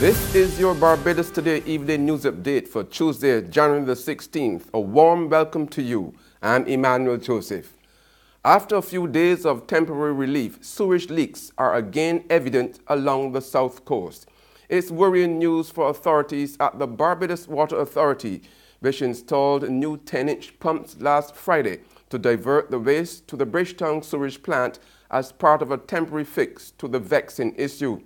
This is your Barbados Today evening news update for Tuesday, January the 16th. A warm welcome to you. I'm Emmanuel Joseph. After a few days of temporary relief, sewage leaks are again evident along the south coast. It's worrying news for authorities at the Barbados Water Authority, which installed new 10-inch pumps last Friday to divert the waste to the Bridgetown sewage plant as part of a temporary fix to the vexing issue.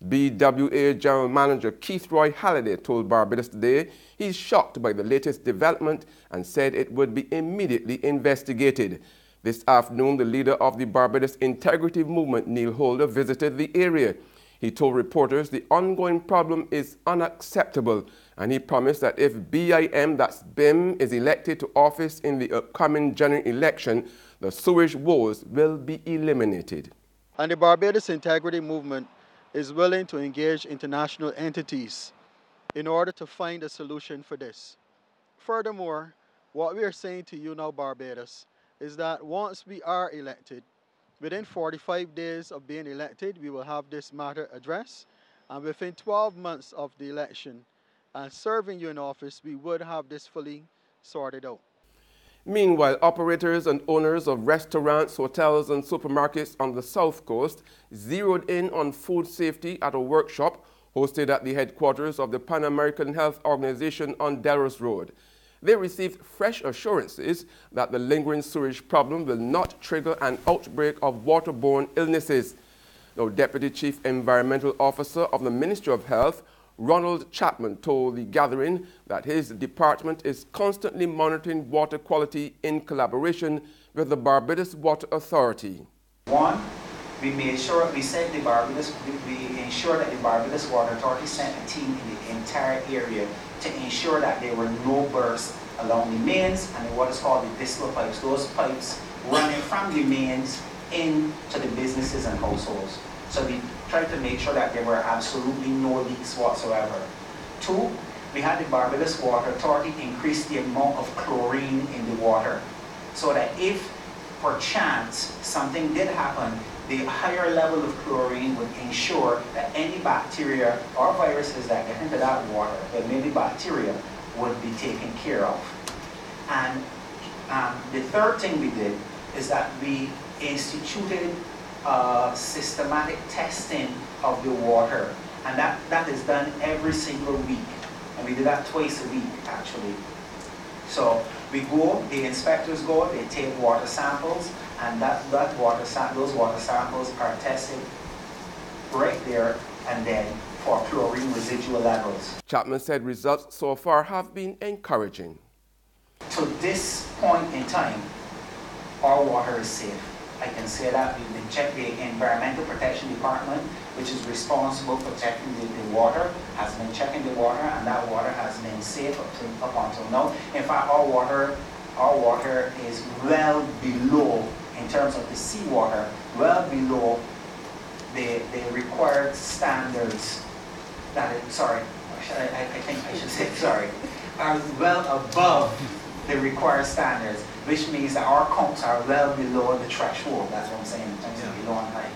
BWA General Manager Keith Roy Halliday told Barbados Today he's shocked by the latest development and said it would be immediately investigated. This afternoon, the leader of the Barbados Integrity Movement, Neil Holder, visited the area. He told reporters the ongoing problem is unacceptable, and he promised that if BIM, that's BIM, is elected to office in the upcoming general election, the sewage woes will be eliminated. And the Barbados Integrity Movement is willing to engage international entities in order to find a solution for this. Furthermore, what we are saying to you now, Barbados, is that once we are elected, within 45 days of being elected, we will have this matter addressed, and within 12 months of the election and serving you in office, we would have this fully sorted out. Meanwhile, operators and owners of restaurants, hotels and supermarkets on the south coast zeroed in on food safety at a workshop hosted at the headquarters of the Pan American Health Organization on Delros Road. They received fresh assurances that the lingering sewage problem will not trigger an outbreak of waterborne illnesses. Now, Deputy Chief Environmental Officer of the Ministry of Health, Ronald Chapman, told the gathering that his department is constantly monitoring water quality in collaboration with the Barbados Water Authority. One, we ensured that the Barbados Water Authority sent a team in the entire area to ensure that there were no bursts along the mains and what is called the distal pipes, those pipes running from the mains into the businesses and households. So we tried to make sure that there were absolutely no leaks whatsoever. Two, we had the Barbados Water Authority increase the amount of chlorine in the water so that if, perchance, something did happen, the higher level of chlorine would ensure that any bacteria or viruses that get into that water, but mainly bacteria, would be taken care of. And the third thing we did is that we instituted systematic testing of the water, and that is done every single week, and we do that twice a week actually. So we go, the inspectors go, they take water samples, and those water samples are tested right there and then for chlorine residual levels. Chapman said results so far have been encouraging. To this point in time, our water is safe. I can say that we've been checking. The Environmental Protection Department, which is responsible for checking the water, has been checking the water, and that water has been safe up until now. In fact, our water is well below, in terms of the seawater, well below the required standards. I think I should say, sorry, are well above the required standards, which means that our counts are well below the threshold. That's what I'm saying in terms of below and high.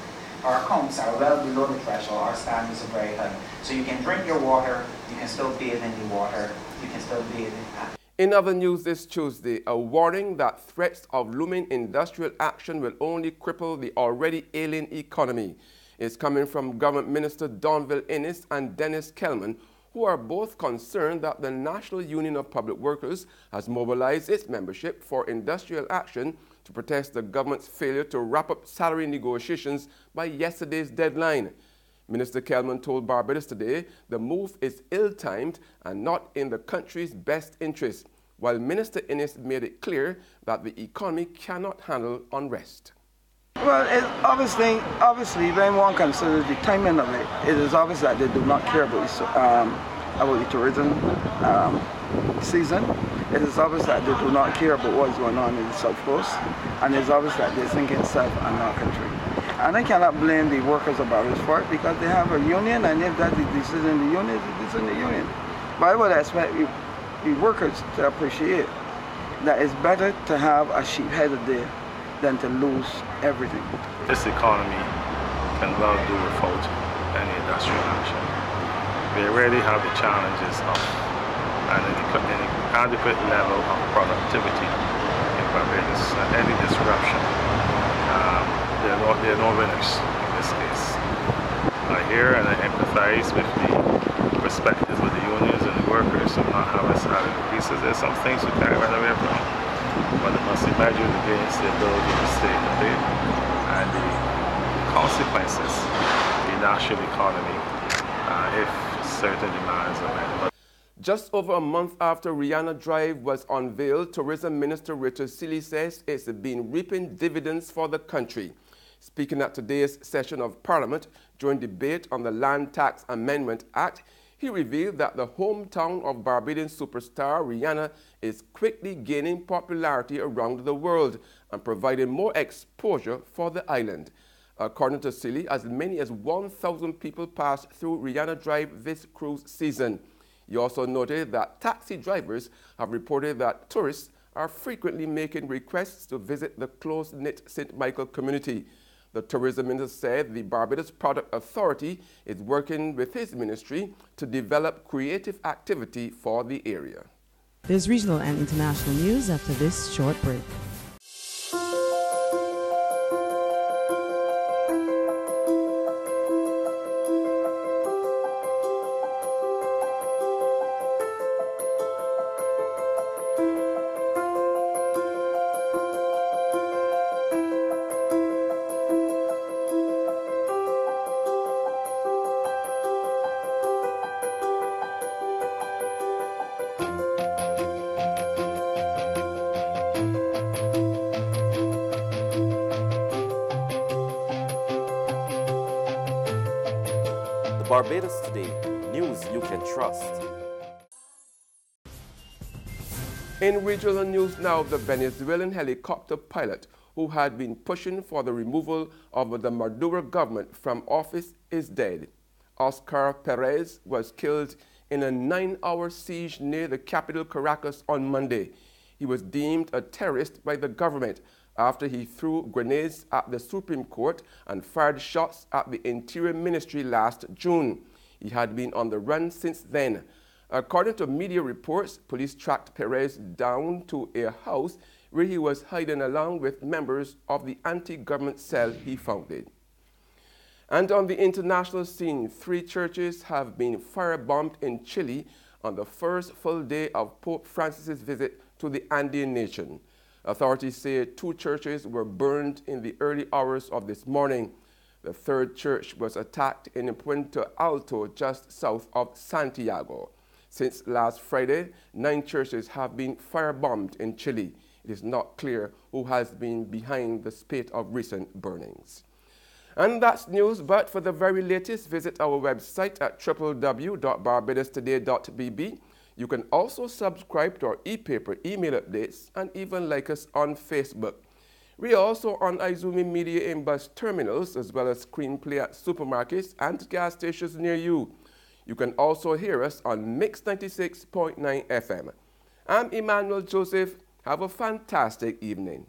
Our counts are well below the threshold. Our standards are very high. So you can drink your water, you can still bathe in the water, you can still bathe in that. In other news this Tuesday, a warning that threats of looming industrial action will only cripple the already ailing economy is coming from Government Minister Donville Innes and Dennis Kelman, who are both concerned that the National Union of Public Workers has mobilized its membership for industrial action to protest the government's failure to wrap up salary negotiations by yesterday's deadline. Minister Kelman told Barbados Today the move is ill-timed and not in the country's best interest, while Minister Innes made it clear that the economy cannot handle unrest. Well, it's obviously, when one considers the timing of it, it is obvious that they do not care about the tourism season. It is obvious that they do not care about what is going on in the South Coast, and it's obvious that they think it's self and not country. And I cannot blame the workers of Barbados for it because they have a union, and if that's the decision of the union, it's the decision of the union. But I would expect the workers to appreciate that it's better to have a sheep-headed there than to lose everything. This economy can well do without any industrial action we already have the challenges of an inadequate level of productivity in Barbados. Any disruption, there are no winners in this case. I hear and I empathize with the perspectives of the unions and the workers who not have a salary increases. There's some things we can't run away from, but it must be measured against the ability to stay in the pay and the consequences in the national economy if certain demands are met. Just over a month after Rihanna Drive was unveiled, Tourism Minister Richard Seeley says it's been reaping dividends for the country. Speaking at today's session of Parliament during debate on the Land Tax Amendment Act, he revealed that the hometown of Barbadian superstar Rihanna is quickly gaining popularity around the world and providing more exposure for the island. According to Seeley, as many as 1,000 people passed through Rihanna Drive this cruise season. He also noted that taxi drivers have reported that tourists are frequently making requests to visit the close-knit St. Michael community. The tourism minister said the Barbados Product Authority is working with his ministry to develop creative activity for the area. There's regional and international news after this short break. Barbados Today, news you can trust. In regional news now, the Venezuelan helicopter pilot who had been pushing for the removal of the Maduro government from office is dead. Oscar Perez was killed in a 9-hour siege near the capital Caracas on Monday. He was deemed a terrorist by the government after he threw grenades at the Supreme Court and fired shots at the Interior Ministry last June. He had been on the run since then. According to media reports, police tracked Perez down to a house where he was hiding along with members of the anti-government cell he founded. And on the international scene, 3 churches have been firebombed in Chile on the first full day of Pope Francis's visit to the Andean nation. Authorities say 2 churches were burned in the early hours of this morning. The 3rd church was attacked in Puente Alto, just south of Santiago. Since last Friday, 9 churches have been firebombed in Chile. It is not clear who has been behind the spate of recent burnings. And that's news, but for the very latest, visit our website at www.barbadostoday.bb. You can also subscribe to our e-paper email updates and even like us on Facebook. We are also on Izumi Media in bus terminals as well as screenplay at supermarkets and gas stations near you. You can also hear us on Mix 96.9 FM. I'm Emmanuel Joseph. Have a fantastic evening.